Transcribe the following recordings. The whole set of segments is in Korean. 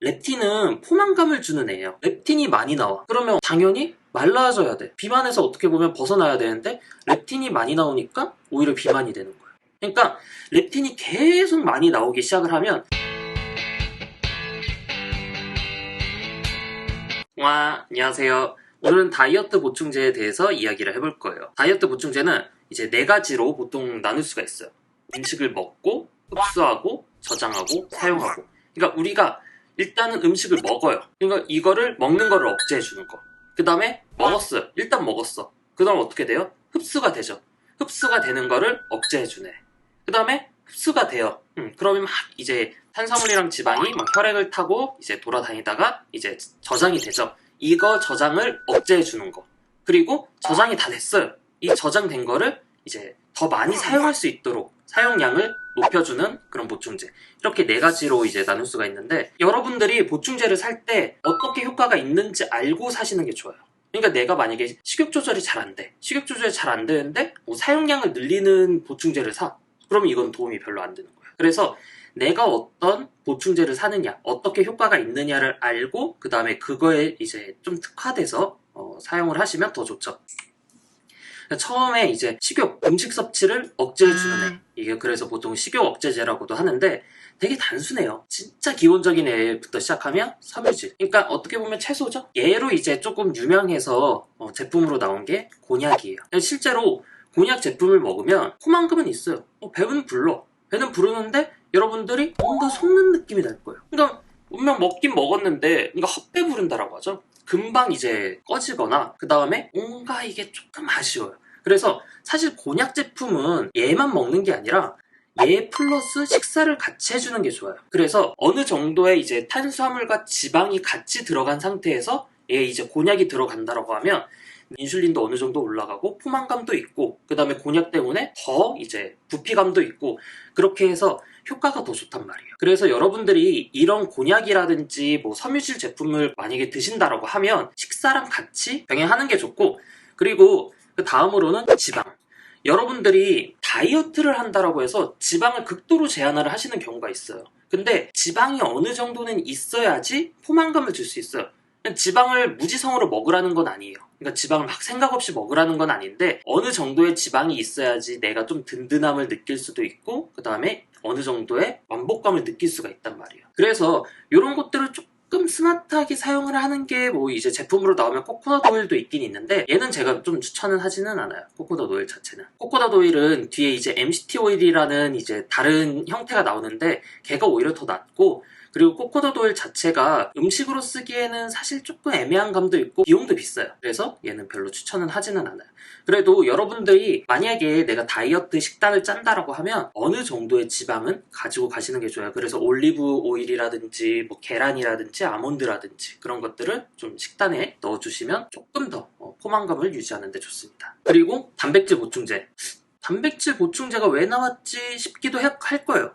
렙틴은 포만감을 주는 애예요. 렙틴이 많이 나와. 그러면 당연히 말라져야 돼. 비만에서 어떻게 보면 벗어나야 되는데 렙틴이 많이 나오니까 오히려 비만이 되는 거야. 그러니까 렙틴이 계속 많이 나오기 시작을 하면 안녕하세요. 오늘은 다이어트 보충제에 대해서 이야기를 해볼 거예요. 다이어트 보충제는 이제 4가지로 보통 나눌 수가 있어요. 음식을 먹고, 흡수하고, 저장하고, 사용하고. 그러니까 우리가 일단은 음식을 먹어요. 그러니까 이거를 먹는 거를 억제해 주는 거. 그 다음에 먹었어요. 일단 먹었어. 그 다음 어떻게 돼요? 흡수가 되죠. 흡수가 되는 거를 억제해 주네. 그 다음에 흡수가 돼요. 그러면 막 이제 탄수화물이랑 지방이 막 혈액을 타고 이제 돌아다니다가 이제 저장이 되죠. 이거 저장을 억제해 주는 거. 그리고 저장이 다 됐어요. 이 저장된 거를 이제 더 많이 사용할 수 있도록 사용량을 높여주는 그런 보충제. 이렇게 4가지로 이제 나눌 수가 있는데, 여러분들이 보충제를 살 때 어떻게 효과가 있는지 알고 사시는 게 좋아요. 그러니까 내가 만약에 식욕 조절이 잘 안 돼. 식욕 조절이 잘 안 되는데 뭐 사용량을 늘리는 보충제를 사. 그러면 이건 도움이 별로 안 되는 거예요. 그래서 내가 어떤 보충제를 사느냐, 어떻게 효과가 있느냐를 알고 그 다음에 그거에 이제 좀 특화돼서 사용을 하시면 더 좋죠. 처음에 이제 식욕, 음식 섭취를 억제해주는 애. 이게 그래서 보통 식욕 억제제라고도 하는데 되게 단순해요. 진짜 기본적인 애부터 시작하면 섬유질. 그러니까 어떻게 보면 채소죠? 얘로 이제 조금 유명해서 제품으로 나온 게 곤약이에요. 실제로 곤약 제품을 먹으면 포만감은 있어요. 배는 불러. 배는 부르는데 여러분들이 뭔가 속는 느낌이 날 거예요. 그러니까 분명 먹긴 먹었는데 그러니까 헛배 부른다라고 하죠. 금방 이제 꺼지거나 그 다음에 뭔가 이게 조금 아쉬워요. 그래서 사실 곤약 제품은 얘만 먹는 게 아니라 얘 플러스 식사를 같이 해주는 게 좋아요. 그래서 어느 정도의 이제 탄수화물과 지방이 같이 들어간 상태에서 얘 이제 곤약이 들어간다라고 하면 인슐린도 어느 정도 올라가고 포만감도 있고 그 다음에 곤약 때문에 더 이제 부피감도 있고 그렇게 해서 효과가 더 좋단 말이에요. 그래서 여러분들이 이런 곤약이라든지 뭐 섬유질 제품을 만약에 드신다라고 하면 식사랑 같이 병행하는 게 좋고, 그리고 그 다음으로는 지방. 여러분들이 다이어트를 한다라고 해서 지방을 극도로 제한을 하시는 경우가 있어요. 근데 지방이 어느 정도는 있어야지 포만감을 줄 수 있어요. 지방을 무지성으로 먹으라는 건 아니에요. 그러니까 지방을 막 생각 없이 먹으라는 건 아닌데 어느 정도의 지방이 있어야지 내가 좀 든든함을 느낄 수도 있고 그 다음에 어느 정도의 만족감을 느낄 수가 있단 말이에요. 그래서 이런 것들을 조금 스마트하게 사용을 하는 게 뭐 이제 제품으로 나오면 코코넛 오일도 있긴 있는데 얘는 제가 좀 추천은 하지는 않아요. 코코넛 오일 자체는. 코코넛 오일은 뒤에 이제 MCT 오일이라는 이제 다른 형태가 나오는데 걔가 오히려 더 낫고, 그리고 코코넛 오일 자체가 음식으로 쓰기에는 사실 조금 애매한 감도 있고 비용도 비싸요. 그래서 얘는 별로 추천은 하지는 않아요. 그래도 여러분들이 만약에 내가 다이어트 식단을 짠다라고 하면 어느 정도의 지방은 가지고 가시는 게 좋아요. 그래서 올리브 오일이라든지 뭐 계란이라든지 아몬드라든지 그런 것들을 좀 식단에 넣어주시면 조금 더 포만감을 유지하는 데 좋습니다. 그리고 단백질 보충제. 단백질 보충제가 왜 나왔지 싶기도 할 거예요.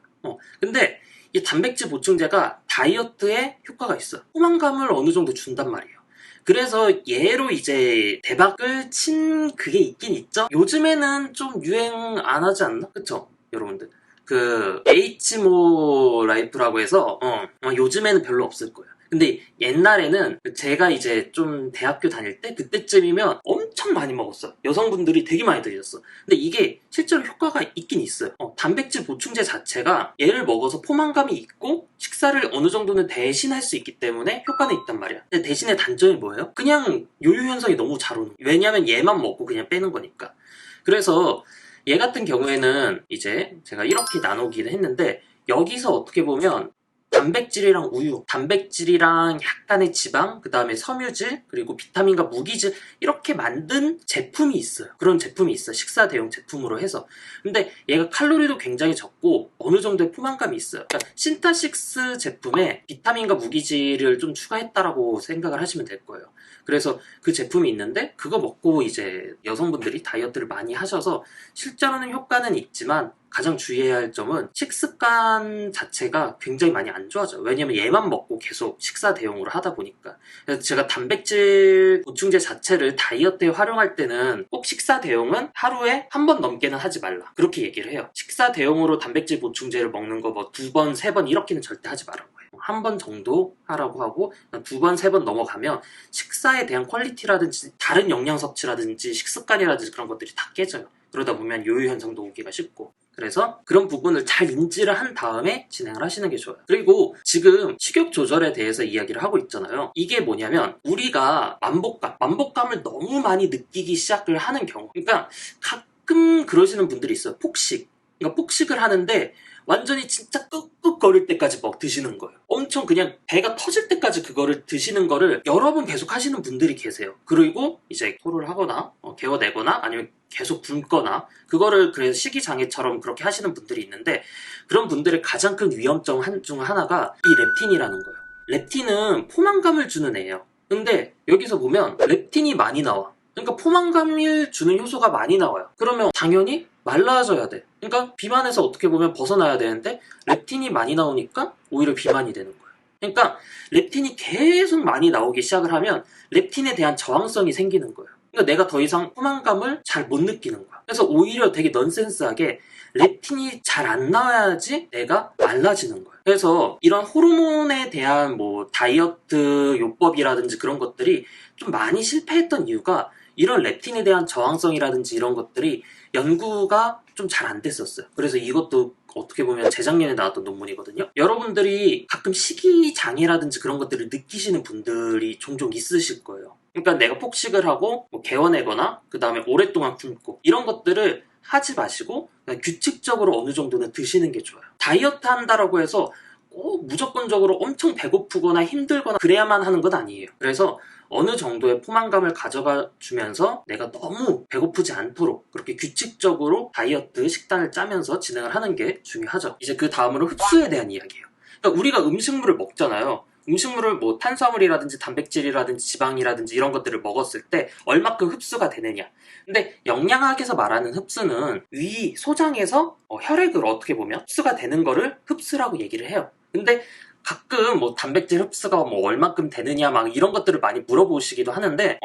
근데 이 단백질 보충제가 다이어트에 효과가 있어요. 포만감을 어느 정도 준단 말이에요. 그래서 얘로 이제 대박을 친 그게 있긴 있죠. 요즘에는 좀 유행 안 하지 않나? 그쵸? 여러분들 그 H모 라이프라고 해서 요즘에는 별로 없을 거예요. 근데 옛날에는 제가 이제 좀 대학교 다닐 때 그때쯤이면 엄청 많이 먹었어요. 여성분들이 되게 많이 드셨어. 근데 이게 실제로 효과가 있긴 있어요. 단백질 보충제 자체가 얘를 먹어서 포만감이 있고 식사를 어느 정도는 대신할 수 있기 때문에 효과는 있단 말이야. 근데 대신에 단점이 뭐예요? 그냥 요요 현상이 너무 잘 오는 거예요. 왜냐면 얘만 먹고 그냥 빼는 거니까. 그래서 얘 같은 경우에는 이제 제가 이렇게 나누기는 했는데 여기서 어떻게 보면 단백질이랑 우유, 단백질이랑 약간의 지방, 그 다음에 섬유질, 그리고 비타민과 무기질 이렇게 만든 제품이 있어요. 그런 제품이 있어요. 식사 대용 제품으로 해서. 근데 얘가 칼로리도 굉장히 적고 어느 정도의 포만감이 있어요. 그러니까 신타식스 제품에 비타민과 무기질을 좀 추가했다라고 생각을 하시면 될 거예요. 그래서 그 제품이 있는데 그거 먹고 이제 여성분들이 다이어트를 많이 하셔서 실제로는 효과는 있지만 가장 주의해야 할 점은 식습관 자체가 굉장히 많이 안 좋아져요. 왜냐면 얘만 먹고 계속 식사 대용으로 하다 보니까. 그래서 제가 단백질 보충제 자체를 다이어트에 활용할 때는 꼭 식사 대용은 하루에 한 번 넘게는 하지 말라, 그렇게 얘기를 해요. 식사 대용으로 단백질 보충제를 먹는 거 뭐 2번, 3번 이렇게는 절대 하지 말라고 해요. 한 번 정도 하라고 하고 2번, 3번 넘어가면 식사에 대한 퀄리티라든지 다른 영양 섭취라든지 식습관이라든지 그런 것들이 다 깨져요. 그러다 보면 요요 현상도 오기가 쉽고. 그래서 그런 부분을 잘 인지를 한 다음에 진행을 하시는 게 좋아요. 그리고 지금 식욕 조절에 대해서 이야기를 하고 있잖아요. 이게 뭐냐면 우리가 만복감을 너무 많이 느끼기 시작을 하는 경우, 그러니까 가끔 그러시는 분들이 있어요. 그러니까 폭식을 하는데 완전히 진짜 끄끄거릴 때까지 막 드시는 거예요. 엄청 그냥 배가 터질 때까지 그거를 드시는 거를 여러 번 계속 하시는 분들이 계세요. 그리고 이제 토를 하거나 개워내거나 아니면 계속 굶거나, 그거를 그래서 식이장애처럼 그렇게 하시는 분들이 있는데, 그런 분들의 가장 큰 위험점 중 하나가 이 렙틴이라는 거예요. 렙틴은 포만감을 주는 애예요. 근데 여기서 보면 렙틴이 많이 나와. 그러니까 포만감을 주는 효소가 많이 나와요. 그러면 당연히 말라져야 돼. 그러니까 비만에서 어떻게 보면 벗어나야 되는데 렙틴이 많이 나오니까 오히려 비만이 되는 거예요. 그러니까 렙틴이 계속 많이 나오기 시작을 하면 렙틴에 대한 저항성이 생기는 거예요. 그러니까 내가 더 이상 포만감을 잘 못 느끼는 거야. 그래서 오히려 되게 넌센스하게 렙틴이 잘 안 나와야지 내가 말라지는 거야. 그래서 이런 호르몬에 대한 뭐 다이어트 요법이라든지 그런 것들이 좀 많이 실패했던 이유가 이런 렙틴에 대한 저항성이라든지 이런 것들이 연구가 좀 잘 안 됐었어요. 그래서 이것도 어떻게 보면 재작년에 나왔던 논문이거든요. 여러분들이 가끔 식이장애라든지 그런 것들을 느끼시는 분들이 종종 있으실 거예요. 그러니까 내가 폭식을 하고 뭐 개워내거나 그 다음에 오랫동안 굶고 이런 것들을 하지 마시고 그냥 규칙적으로 어느 정도는 드시는 게 좋아요. 다이어트 한다라고 해서 꼭 무조건적으로 엄청 배고프거나 힘들거나 그래야만 하는 건 아니에요. 그래서 어느 정도의 포만감을 가져가 주면서 내가 너무 배고프지 않도록 그렇게 규칙적으로 다이어트 식단을 짜면서 진행을 하는 게 중요하죠. 이제 그 다음으로 흡수에 대한 이야기예요. 그러니까 우리가 음식물을 먹잖아요. 음식물을 뭐 탄수화물이라든지 단백질이라든지 지방이라든지 이런 것들을 먹었을 때 얼마큼 흡수가 되느냐. 근데 영양학에서 말하는 흡수는 위, 소장에서 혈액으로 어떻게 보면 흡수가 되는 거를 흡수라고 얘기를 해요. 근데 가끔 뭐 단백질 흡수가 뭐 얼마큼 되느냐 막 이런 것들을 많이 물어보시기도 하는데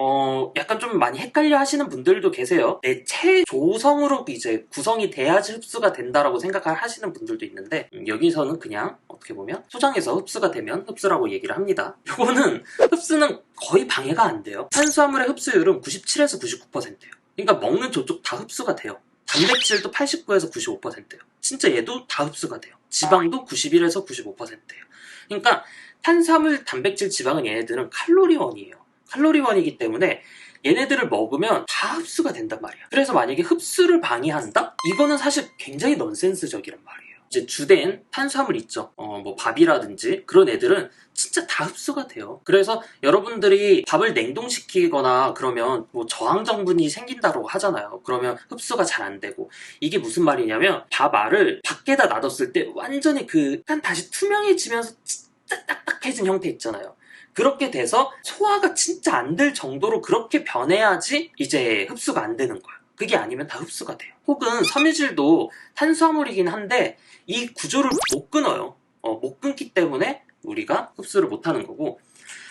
약간 좀 많이 헷갈려 하시는 분들도 계세요. 내 체조성으로 이제 구성이 돼야지 흡수가 된다라고 생각을 하시는 분들도 있는데 여기서는 그냥 어떻게 보면 소장에서 흡수가 되면 흡수라고 얘기를 합니다. 요거는 흡수는 거의 방해가 안 돼요. 탄수화물의 흡수율은 97에서 99%예요. 그러니까 먹는 저쪽 다 흡수가 돼요. 단백질도 89에서 95%예요. 진짜 얘도 다 흡수가 돼요. 지방도 91에서 95%예요. 그러니까 탄수화물, 단백질, 지방은 얘네들은 칼로리원이에요. 칼로리원이기 때문에 얘네들을 먹으면 다 흡수가 된단 말이야. 그래서 만약에 흡수를 방해한다? 이거는 사실 굉장히 넌센스적이란 말이에요. 이제 주된 탄수화물 있죠. 뭐 밥이라든지 그런 애들은 진짜 다 흡수가 돼요. 그래서 여러분들이 밥을 냉동시키거나 그러면 뭐 저항정분이 생긴다고 하잖아요. 그러면 흡수가 잘 안 되고, 이게 무슨 말이냐면 밥알을 밖에다 놔뒀을 때 완전히 약간 다시 투명해지면서 진짜 딱딱해진 형태 있잖아요. 그렇게 돼서 소화가 진짜 안 될 정도로 그렇게 변해야지 이제 흡수가 안 되는 거예요. 그게 아니면 다 흡수가 돼요. 혹은 섬유질도 탄수화물이긴 한데 이 구조를 못 끊어요. 못 끊기 때문에 우리가 흡수를 못하는 거고,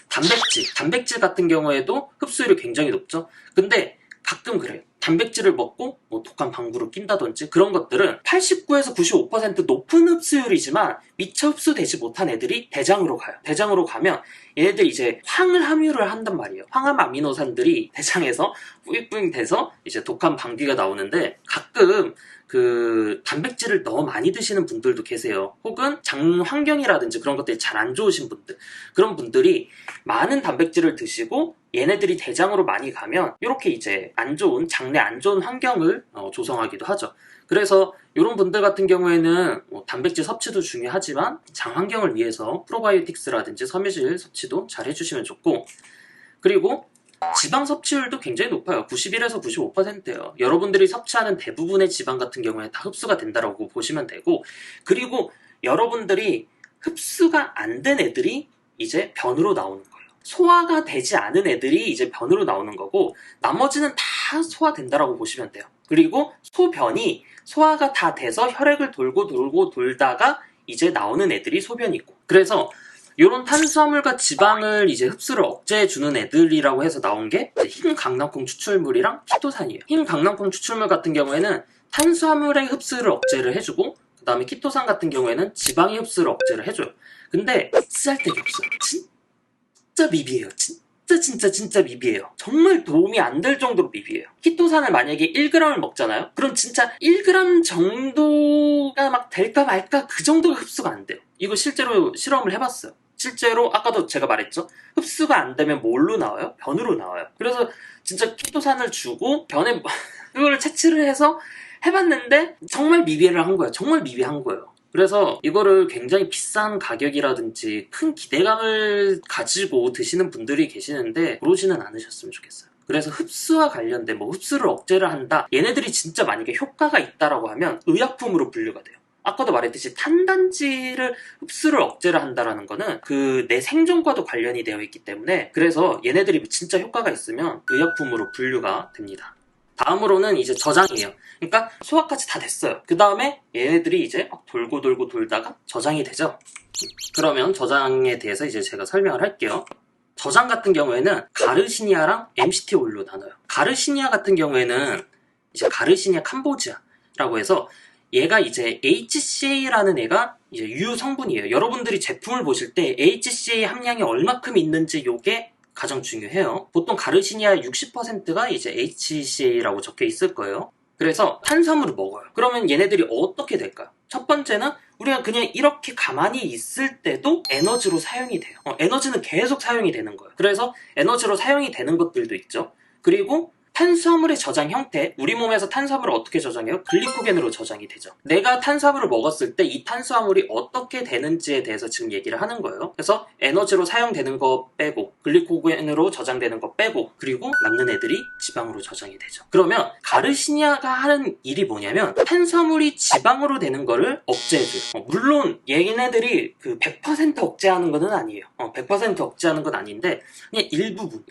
단백질 같은 경우에도 흡수율이 굉장히 높죠. 근데 가끔 그래요. 단백질을 먹고 뭐 독한 방구를 낀다든지 그런 것들은 89에서 95% 높은 흡수율이지만 미처 흡수되지 못한 애들이 대장으로 가요. 대장으로 가면 얘네들이 이제 황을 함유를 한단 말이에요. 황암 아미노산들이 대장에서 뿌잉뿌잉 돼서 이제 독한 방귀가 나오는데, 가끔 단백질을 너무 많이 드시는 분들도 계세요. 혹은 장 환경이라든지 그런 것들이 잘 안 좋으신 분들, 그런 분들이 많은 단백질을 드시고 얘네들이 대장으로 많이 가면 이렇게 이제 장내 안 좋은 환경을 조성하기도 하죠. 그래서 이런 분들 같은 경우에는 단백질 섭취도 중요하지만 장 환경을 위해서 프로바이오틱스라든지 섬유질 섭취도 잘 해주시면 좋고, 그리고 지방 섭취율도 굉장히 높아요. 91에서 95%예요. 여러분들이 섭취하는 대부분의 지방 같은 경우에 다 흡수가 된다고 보시면 되고, 그리고 여러분들이 흡수가 안 된 애들이 이제 변으로 나오는 거예요. 소화가 되지 않은 애들이 이제 변으로 나오는 거고, 나머지는 다 소화된다라고 보시면 돼요. 그리고 소변이 소화가 다 돼서 혈액을 돌고 돌다가 이제 나오는 애들이 소변이고. 그래서 이런 탄수화물과 지방을 이제 흡수를 억제해주는 애들이라고 해서 나온 게 흰 강낭콩 추출물이랑 키토산이에요. 흰 강낭콩 추출물 같은 경우에는 탄수화물의 흡수를 억제를 해주고, 그 다음에 키토산 같은 경우에는 지방의 흡수를 억제를 해줘요. 근데 쓰잘데기 없어요. 진짜 미비해요. 진짜 미비해요. 정말 도움이 안 될 정도로 미비해요. 키토산을 만약에 1g을 먹잖아요? 그럼 진짜 1g 정도가 막 될까 말까 그 정도가 흡수가 안 돼요. 이거 실제로 실험을 해봤어요. 실제로 아까도 제가 말했죠? 흡수가 안 되면 뭘로 나와요? 변으로 나와요. 그래서 진짜 키토산을 주고 변에 그걸 채취를 해서 해봤는데 정말 미비를 한 거예요. 정말 미비한 거예요. 그래서 이거를 굉장히 비싼 가격이라든지 큰 기대감을 가지고 드시는 분들이 계시는데 그러지는 않으셨으면 좋겠어요. 그래서 흡수와 관련된 흡수를 억제를 한다. 얘네들이 진짜 만약에 효과가 있다라고 하면 의약품으로 분류가 돼요. 아까도 말했듯이 탄단지를 흡수를 억제를 한다라는 거는 그 내 생존과도 관련이 되어 있기 때문에, 그래서 얘네들이 진짜 효과가 있으면 의약품으로 분류가 됩니다. 다음으로는 이제 저장이에요. 그러니까 소화까지 다 됐어요. 그 다음에 얘네들이 이제 막 돌고 돌다가 저장이 되죠. 그러면 저장에 대해서 이제 제가 설명을 할게요. 저장 같은 경우에는 가르시니아랑 MCT 오일로 나눠요. 가르시니아 같은 경우에는 이제 가르시니아 캄보지아라고 해서 얘가 이제 HCA라는 애가 이제 유효 성분이에요. 여러분들이 제품을 보실 때 HCA 함량이 얼마큼 있는지 요게 가장 중요해요. 보통 가르시니아 60%가 이제 HCA라고 적혀 있을 거예요. 그래서 탄수화물을 먹어요. 그러면 얘네들이 어떻게 될까요? 첫 번째는 우리가 그냥 이렇게 가만히 있을 때도 에너지로 사용이 돼요. 에너지는 계속 사용이 되는 거예요. 그래서 에너지로 사용이 되는 것들도 있죠. 그리고 탄수화물의 저장 형태, 우리 몸에서 탄수화물을 어떻게 저장해요? 글리코겐으로 저장이 되죠. 내가 탄수화물을 먹었을 때 이 탄수화물이 어떻게 되는지에 대해서 지금 얘기를 하는 거예요. 그래서 에너지로 사용되는 거 빼고, 글리코겐으로 저장되는 거 빼고, 그리고 남는 애들이 지방으로 저장이 되죠. 그러면 가르시니아가 하는 일이 뭐냐면 탄수화물이 지방으로 되는 거를 억제해줘요. 물론 얘네들이 그 100% 억제하는 건 아니에요. 100% 억제하는 건 아닌데 그냥 일부분,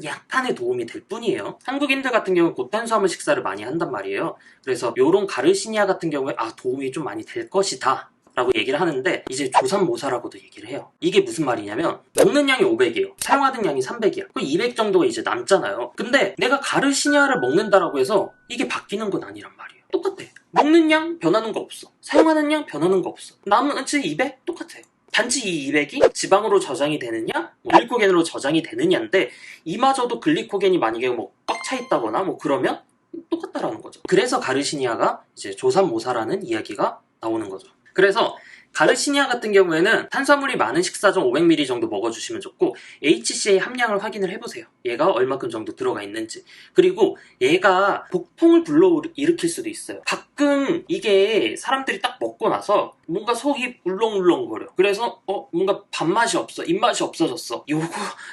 약간의 도움이 될 뿐이에요. 한국인들 같은 경우는 고탄수화물 식사를 많이 한단 말이에요. 그래서 요런 가르시니아 같은 경우에 도움이 좀 많이 될 것이다 라고 얘기를 하는데, 이제 조삼모사라고도 얘기를 해요. 이게 무슨 말이냐면 먹는 양이 500이에요. 사용하는 양이 300이야. 그 200 정도가 이제 남잖아요. 근데 내가 가르시니아를 먹는다라고 해서 이게 바뀌는 건 아니란 말이에요. 똑같아. 먹는 양 변하는 거 없어. 사용하는 양 변하는 거 없어. 나머지 200 똑같아요. 단지 이 200이 지방으로 저장이 되느냐, 글리코겐으로 저장이 되느냐인데, 이마저도 글리코겐이 만약에 꽉 차 있다거나 그러면 똑같다라는 거죠. 그래서 가르시니아가 이제 조삼모사라는 이야기가 나오는 거죠. 그래서 가르시니아 같은 경우에는 탄수화물이 많은 식사 중 500ml 정도 먹어주시면 좋고, HCA 함량을 확인을 해보세요. 얘가 얼마큼 정도 들어가 있는지. 그리고 얘가 복통을 불러일으킬 수도 있어요. 가끔 이게 사람들이 딱 먹고 나서 뭔가 속이 울렁울렁거려. 그래서 뭔가 밥맛이 없어, 입맛이 없어졌어.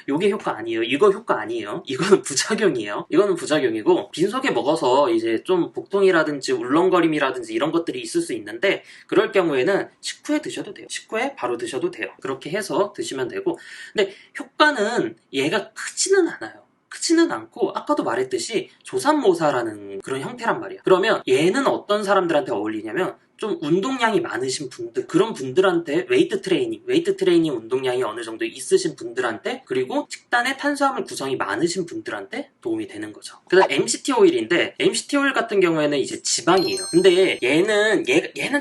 요게 효과 아니에요. 이거 효과 아니에요. 이거는 부작용이에요. 이거는 부작용이고, 빈속에 먹어서 이제 좀 복통이라든지 울렁거림이라든지 이런 것들이 있을 수 있는데, 그럴 경우에는 식후에 드셔도 돼요. 식후에 바로 드셔도 돼요. 그렇게 해서 드시면 되고, 근데 효과는 얘가 크지는 않아요. 크지는 않고, 아까도 말했듯이 조삼모사라는 그런 형태란 말이야. 그러면 얘는 어떤 사람들한테 어울리냐면 좀 운동량이 많으신 분들, 그런 분들한테 웨이트 트레이닝 운동량이 어느 정도 있으신 분들한테, 그리고 식단에 탄수화물 구성이 많으신 분들한테 도움이 되는 거죠. 그 다음 MCT 오일인데, MCT 오일 같은 경우에는 이제 지방이에요. 근데 얘는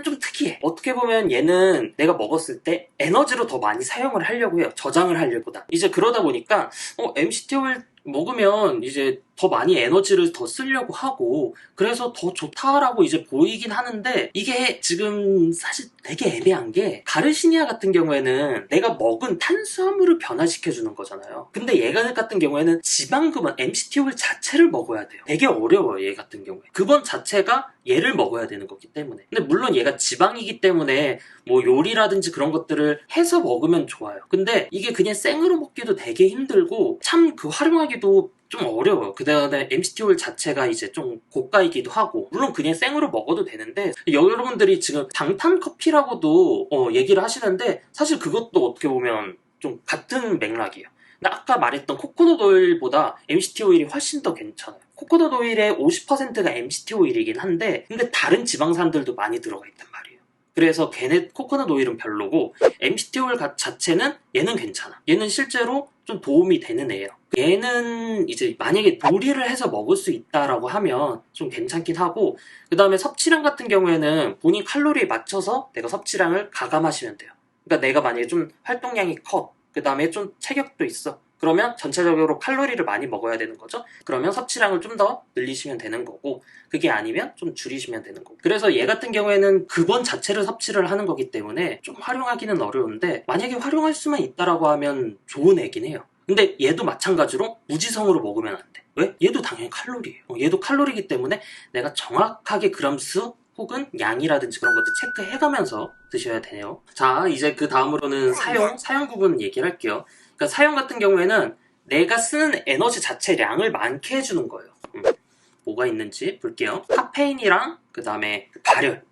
좀 특이해. 어떻게 보면 얘는 내가 먹었을 때 에너지로 더 많이 사용을 하려고 해요. 저장을 하려보다. 이제 그러다 보니까 MCT 오일 먹으면 이제 더 많이 에너지를 더 쓰려고 하고, 그래서 더 좋다라고 이제 보이긴 하는데, 이게 지금 사실 되게 애매한 게, 가르시니아 같은 경우에는 내가 먹은 탄수화물을 변화시켜주는 거잖아요. 근데 얘 같은 경우에는 지방급은 MCT 오일 자체를 먹어야 돼요. 되게 어려워요, 얘 같은 경우에. 그번 자체가 얘를 먹어야 되는 거기 때문에. 근데 물론 얘가 지방이기 때문에 요리라든지 그런 것들을 해서 먹으면 좋아요. 근데 이게 그냥 생으로 먹기도 되게 힘들고, 참 활용하기도 좀 어려워요. 그 다음에 MCT 오일 자체가 이제 좀 고가이기도 하고, 물론 그냥 생으로 먹어도 되는데, 여러분들이 지금 당탄커피라고도 얘기를 하시는데, 사실 그것도 어떻게 보면 좀 같은 맥락이에요. 근데 아까 말했던 코코넛 오일보다 MCT 오일이 훨씬 더 괜찮아요. 코코넛 오일의 50%가 MCT 오일이긴 한데 근데 다른 지방산들도 많이 들어가 있단 말이에요. 그래서 걔네 코코넛 오일은 별로고 MCT 오일 자체는 얘는 괜찮아. 얘는 실제로 좀 도움이 되는 애예요. 얘는 이제 만약에 조리를 해서 먹을 수 있다라고 하면 좀 괜찮긴 하고, 그 다음에 섭취량 같은 경우에는 본인 칼로리에 맞춰서 내가 섭취량을 가감하시면 돼요. 그러니까 내가 만약에 좀 활동량이 커, 그 다음에 좀 체격도 있어, 그러면 전체적으로 칼로리를 많이 먹어야 되는 거죠. 그러면 섭취량을 좀 더 늘리시면 되는 거고, 그게 아니면 좀 줄이시면 되는 거고. 그래서 얘 같은 경우에는 근원 자체를 섭취를 하는 거기 때문에 좀 활용하기는 어려운데, 만약에 활용할 수만 있다라고 하면 좋은 애긴 해요. 근데 얘도 마찬가지로 무지성으로 먹으면 안 돼. 왜? 얘도 당연히 칼로리예요. 얘도 칼로리이기 때문에 내가 정확하게 그램수 혹은 양이라든지 그런 것들 체크해가면서 드셔야 돼요. 자, 이제 그 다음으로는 사용 부분 얘기를 할게요. 그러니까 사용 같은 경우에는 내가 쓰는 에너지 자체량을 많게 해주는 거예요. 뭐가 있는지 볼게요. 카페인이랑 그 다음에 발열,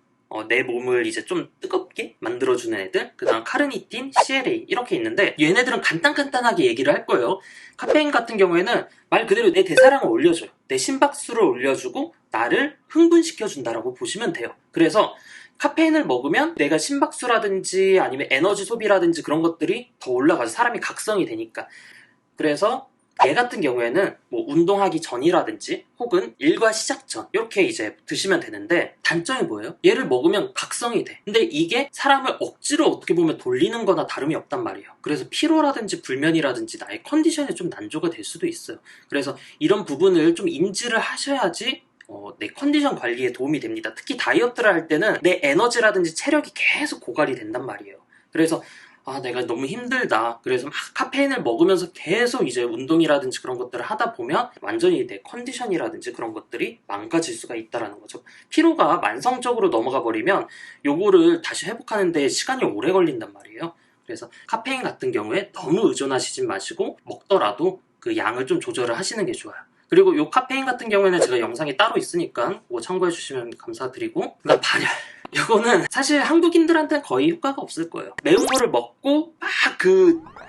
내 몸을 이제 좀 뜨겁게 만들어주는 애들, 그 다음 카르니틴, CLA 이렇게 있는데 얘네들은 간단하게 얘기를 할 거예요. 카페인 같은 경우에는 말 그대로 내 대사량을 올려줘요. 내 심박수를 올려주고 나를 흥분시켜준다라고 보시면 돼요. 그래서 카페인을 먹으면 내가 심박수라든지 아니면 에너지 소비라든지 그런 것들이 더 올라가서 사람이 각성이 되니까. 그래서 얘 같은 경우에는 뭐 운동하기 전이라든지 혹은 일과 시작 전 이렇게 이제 드시면 되는데, 단점이 뭐예요? 얘를 먹으면 각성이 돼. 근데 이게 사람을 억지로 어떻게 보면 돌리는 거나 다름이 없단 말이에요. 그래서 피로라든지 불면이라든지 나의 컨디션이 좀 난조가 될 수도 있어요. 그래서 이런 부분을 좀 인지를 하셔야지 내 컨디션 관리에 도움이 됩니다. 특히 다이어트를 할 때는 내 에너지라든지 체력이 계속 고갈이 된단 말이에요. 그래서 내가 너무 힘들다. 그래서 막 카페인을 먹으면서 계속 이제 운동이라든지 그런 것들을 하다 보면 완전히 내 컨디션이라든지 그런 것들이 망가질 수가 있다라는 거죠. 피로가 만성적으로 넘어가 버리면 요거를 다시 회복하는 데 시간이 오래 걸린단 말이에요. 그래서 카페인 같은 경우에 너무 의존하시지 마시고 먹더라도 그 양을 좀 조절을 하시는 게 좋아요. 그리고 요 카페인 같은 경우에는 제가 영상이 따로 있으니까 그거 참고해 주시면 감사드리고, 그다음 발열. 이거는 사실 한국인들한테는 거의 효과가 없을 거예요. 매운 거를 먹고 막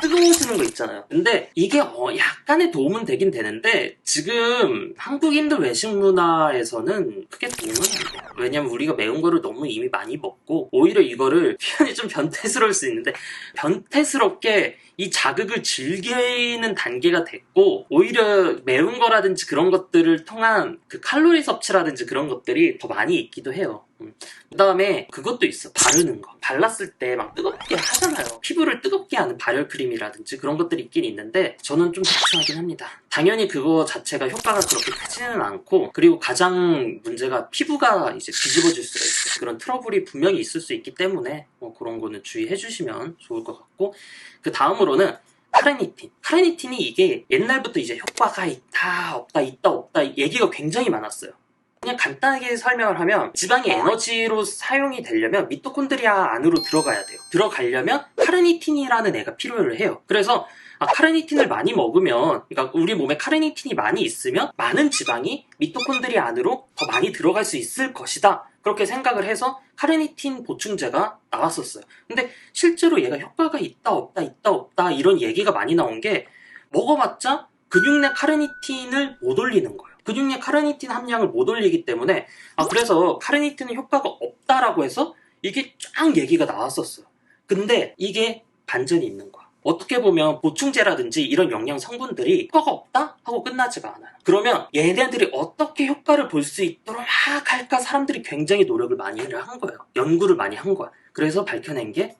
뜨거워지는 거 있잖아요. 근데 이게 약간의 도움은 되긴 되는데 지금 한국인들 외식 문화에서는 크게 도움은 안 돼요. 왜냐면 우리가 매운 거를 너무 이미 많이 먹고, 오히려 이거를 표현이 좀 변태스러울 수 있는데 변태스럽게 이 자극을 즐기는 단계가 됐고, 오히려 매운 거라든지 그런 것들을 통한 그 칼로리 섭취라든지 그런 것들이 더 많이 있기도 해요. 그 다음에 그것도 있어. 바르는 거. 발랐을 때 막 뜨겁게 하잖아요. 피부를 뜨겁게 하는 발열 크림이라든지 그런 것들이 있긴 있는데 저는 좀 대충하긴 합니다. 당연히 그거 자체가 효과가 그렇게 크지는 않고, 그리고 가장 문제가 피부가 이제 뒤집어질 수가 있어요. 그런 트러블이 분명히 있을 수 있기 때문에 그런 거는 주의해 주시면 좋을 것 같고, 그 다음으로는 카르니틴. 카르니틴이 이게 옛날부터 이제 효과가 있다 없다 얘기가 굉장히 많았어요. 그냥 간단하게 설명을 하면, 지방이 에너지로 사용이 되려면 미토콘드리아 안으로 들어가야 돼요. 들어가려면 카르니틴이라는 애가 필요를 해요. 그래서 카르니틴을 많이 먹으면, 그러니까 우리 몸에 카르니틴이 많이 있으면 많은 지방이 미토콘드리아 안으로 더 많이 들어갈 수 있을 것이다, 그렇게 생각을 해서 카르니틴 보충제가 나왔었어요. 근데 실제로 얘가 효과가 있다 없다 이런 얘기가 많이 나온 게, 먹어봤자 근육 내 카르니틴을 못 올리는 거예요. 근육 내 카르니틴 함량을 못 올리기 때문에, 그래서 카르니틴은 효과가 없다라고 해서 이게 쫙 얘기가 나왔었어요. 근데 이게 반전이 있는 거야. 어떻게 보면 보충제라든지 이런 영양 성분들이 효과가 없다 하고 끝나지가 않아요. 그러면 얘네들이 어떻게 효과를 볼 수 있도록 막 할까 사람들이 굉장히 노력을 많이 한 거예요. 연구를 많이 한 거야. 그래서 밝혀낸 게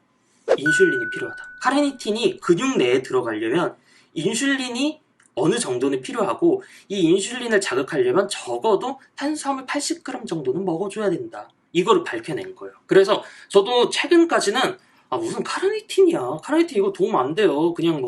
인슐린이 필요하다. 카르니틴이 근육 내에 들어가려면 인슐린이 어느 정도는 필요하고, 이 인슐린을 자극하려면 적어도 탄수화물 80g 정도는 먹어줘야 된다. 이거를 밝혀낸 거예요. 그래서 저도 최근까지는 무슨 카르니틴이야. 카르니틴 이거 도움 안 돼요. 그냥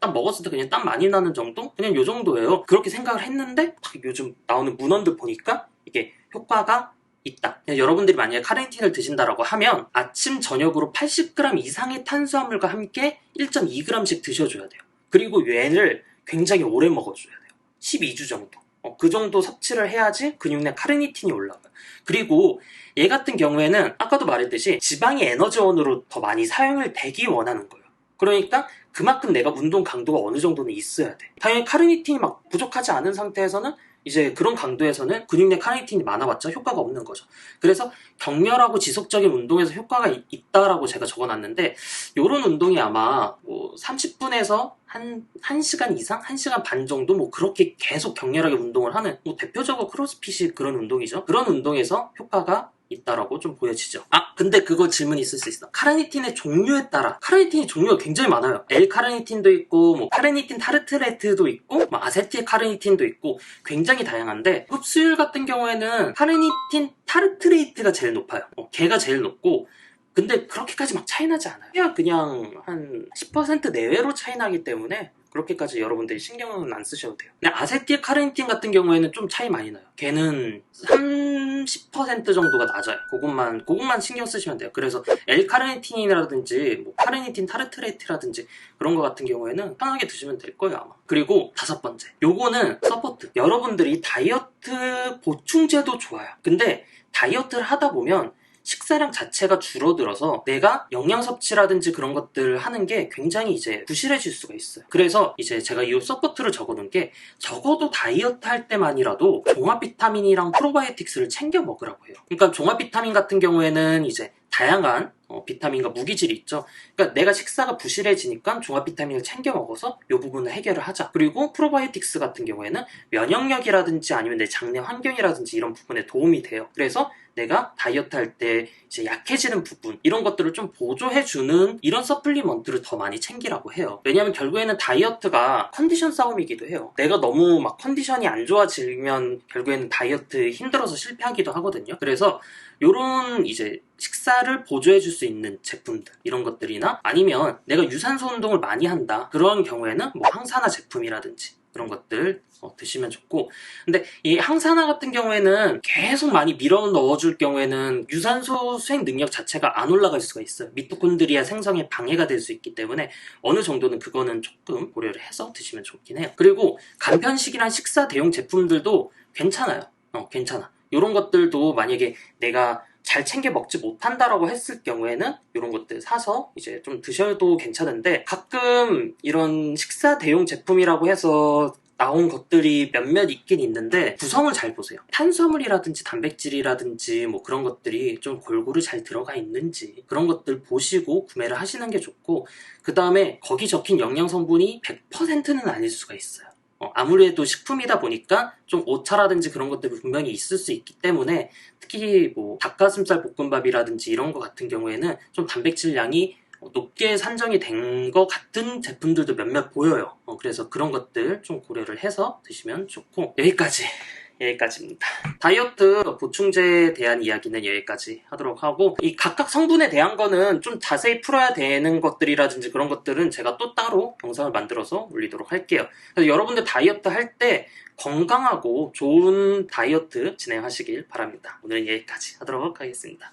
땀 먹었을 때 그냥 땀 많이 나는 정도? 그냥 요 정도예요. 그렇게 생각을 했는데 요즘 나오는 문헌들 보니까 이게 효과가 있다. 여러분들이 만약에 카르니틴을 드신다라고 하면 아침 저녁으로 80g 이상의 탄수화물과 함께 1.2g씩 드셔줘야 돼요. 그리고 얘를 굉장히 오래 먹어줘야 돼요. 12주 정도. 그 정도 섭취를 해야지 근육 내 카르니틴이 올라가요. 그리고 얘 같은 경우에는 아까도 말했듯이 지방이 에너지원으로 더 많이 사용을 되기 원하는 거예요. 그러니까 그만큼 내가 운동 강도가 어느 정도는 있어야 돼. 당연히 카르니틴이 막 부족하지 않은 상태에서는 이제 그런 강도에서는 근육 내 카르니틴이 많아봤자 효과가 없는 거죠. 그래서 격렬하고 지속적인 운동에서 효과가 있다라고 제가 적어놨는데, 요런 운동이 아마 뭐 30분에서 한 1시간 이상? 1시간 반 정도 뭐 그렇게 계속 격렬하게 운동을 하는, 뭐 대표적으로 크로스핏이 그런 운동이죠. 그런 운동에서 효과가 있다라고 좀 보여지죠. 근데 그거 질문이 있을 수 있어. 카르니틴의 종류에 따라 카르니틴의 종류가 굉장히 많아요. L-카르니틴도 있고, 뭐 카르니틴 타르트레트도 있고, 뭐 아세틸 카르니틴도 있고, 굉장히 다양한데, 흡수율 같은 경우에는 카르니틴 타르트레이트가 제일 높아요. 걔가 제일 높고, 근데 그렇게까지 막 차이 나지 않아요. 그냥 한 10% 내외로 차이 나기 때문에 그렇게까지 여러분들이 신경은 안 쓰셔도 돼요. 근데 아세틸 카르니틴 같은 경우에는 좀 차이 많이 나요. 걔는 30% 정도가 낮아요. 그것만 신경 쓰시면 돼요. 그래서 L-카르니틴이라든지 뭐 카르니틴 타르트레이트라든지 그런 거 같은 경우에는 편하게 드시면 될 거예요, 아마. 그리고 5번째, 요거는 서포트. 여러분들이 다이어트 보충제도 좋아요. 근데 다이어트를 하다 보면 식사량 자체가 줄어들어서 내가 영양 섭취라든지 그런 것들을 하는 게 굉장히 이제 부실해질 수가 있어요. 그래서 이제 제가 이 서포트를 적어놓은 게, 적어도 다이어트 할 때만이라도 종합 비타민이랑 프로바이오틱스를 챙겨 먹으라고 해요. 그러니까 종합 비타민 같은 경우에는 이제 다양한 비타민과 무기질이 있죠. 그러니까 내가 식사가 부실해지니까 종합 비타민을 챙겨 먹어서 이 부분을 해결을 하자. 그리고 프로바이오틱스 같은 경우에는 면역력이라든지 아니면 내 장내 환경이라든지 이런 부분에 도움이 돼요. 그래서 내가 다이어트 할 때 이제 약해지는 부분, 이런 것들을 좀 보조해주는 이런 서플리먼트를 더 많이 챙기라고 해요. 왜냐면 결국에는 다이어트가 컨디션 싸움이기도 해요. 내가 너무 막 컨디션이 안 좋아지면 결국에는 다이어트 힘들어서 실패하기도 하거든요. 그래서 요런 이제 식사를 보조해줄 수 있는 제품들, 이런 것들이나 아니면 내가 유산소 운동을 많이 한다, 그런 경우에는 뭐 항산화 제품이라든지 그런 것들 드시면 좋고, 근데 이 항산화 같은 경우에는 계속 많이 밀어 넣어줄 경우에는 유산소 수행 능력 자체가 안 올라갈 수가 있어요. 미토콘드리아 생성에 방해가 될 수 있기 때문에 어느 정도는 그거는 조금 고려를 해서 드시면 좋긴 해요. 그리고 간편식이랑 식사 대용 제품들도 괜찮아요. 괜찮아. 이런 것들도 만약에 내가 잘 챙겨 먹지 못한다라고 했을 경우에는 이런 것들 사서 이제 좀 드셔도 괜찮은데, 가끔 이런 식사 대용 제품이라고 해서 나온 것들이 몇몇 있긴 있는데 구성을 잘 보세요. 탄수화물이라든지 단백질이라든지 뭐 그런 것들이 좀 골고루 잘 들어가 있는지 그런 것들 보시고 구매를 하시는 게 좋고, 그 다음에 거기 적힌 영양 성분이 100%는 아닐 수가 있어요. 아무래도 식품이다 보니까 좀 오차라든지 그런 것들이 분명히 있을 수 있기 때문에, 특히 뭐 닭가슴살 볶음밥이라든지 이런 거 같은 경우에는 좀 단백질량이 높게 산정이 된 것 같은 제품들도 몇몇 보여요. 그래서 그런 것들 좀 고려를 해서 드시면 좋고, 여기까지입니다. 다이어트 보충제에 대한 이야기는 여기까지 하도록 하고, 이 각각 성분에 대한 거는 좀 자세히 풀어야 되는 것들이라든지 그런 것들은 제가 또 따로 영상을 만들어서 올리도록 할게요. 그래서 여러분들 다이어트 할 때 건강하고 좋은 다이어트 진행하시길 바랍니다. 오늘은 여기까지 하도록 하겠습니다.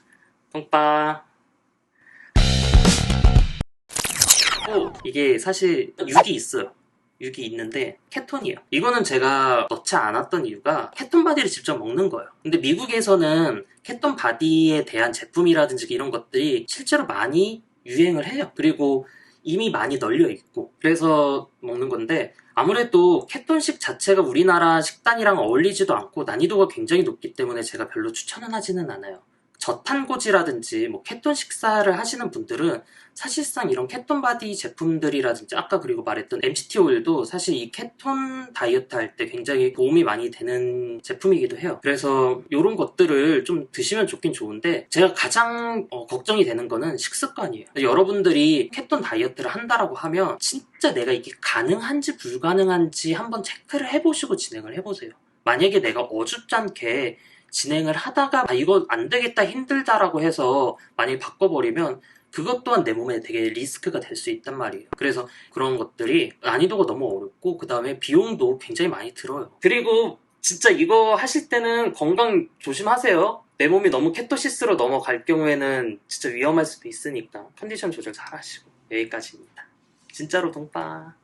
똥빠. 이게 사실 6이 있어요. 6이 있는데 케톤이에요. 이거는 제가 넣지 않았던 이유가 케톤 바디를 직접 먹는 거예요. 근데 미국에서는 케톤 바디에 대한 제품이라든지 이런 것들이 실제로 많이 유행을 해요. 그리고 이미 많이 널려 있고, 그래서 먹는 건데, 아무래도 케톤식 자체가 우리나라 식단이랑 어울리지도 않고 난이도가 굉장히 높기 때문에 제가 별로 추천은 하지는 않아요. 저탄고지라든지 뭐 케톤 식사를 하시는 분들은 사실상 이런 케톤 바디 제품들이라든지 아까 그리고 말했던 MCT 오일도 사실 이 케톤 다이어트 할 때 굉장히 도움이 많이 되는 제품이기도 해요. 그래서 이런 것들을 좀 드시면 좋긴 좋은데, 제가 가장 걱정이 되는 거는 식습관이에요. 여러분들이 케톤 다이어트를 한다라고 하면 진짜 내가 이게 가능한지 불가능한지 한번 체크를 해보시고 진행을 해보세요. 만약에 내가 어줍지 않게 진행을 하다가 이거 안 되겠다, 힘들다라고 해서 만약에 바꿔버리면 그것 또한 내 몸에 되게 리스크가 될 수 있단 말이에요. 그래서 그런 것들이 난이도가 너무 어렵고, 그 다음에 비용도 굉장히 많이 들어요. 그리고 진짜 이거 하실 때는 건강 조심하세요. 내 몸이 너무 케토시스로 넘어갈 경우에는 진짜 위험할 수도 있으니까 컨디션 조절 잘 하시고. 여기까지입니다. 진짜로 동빠.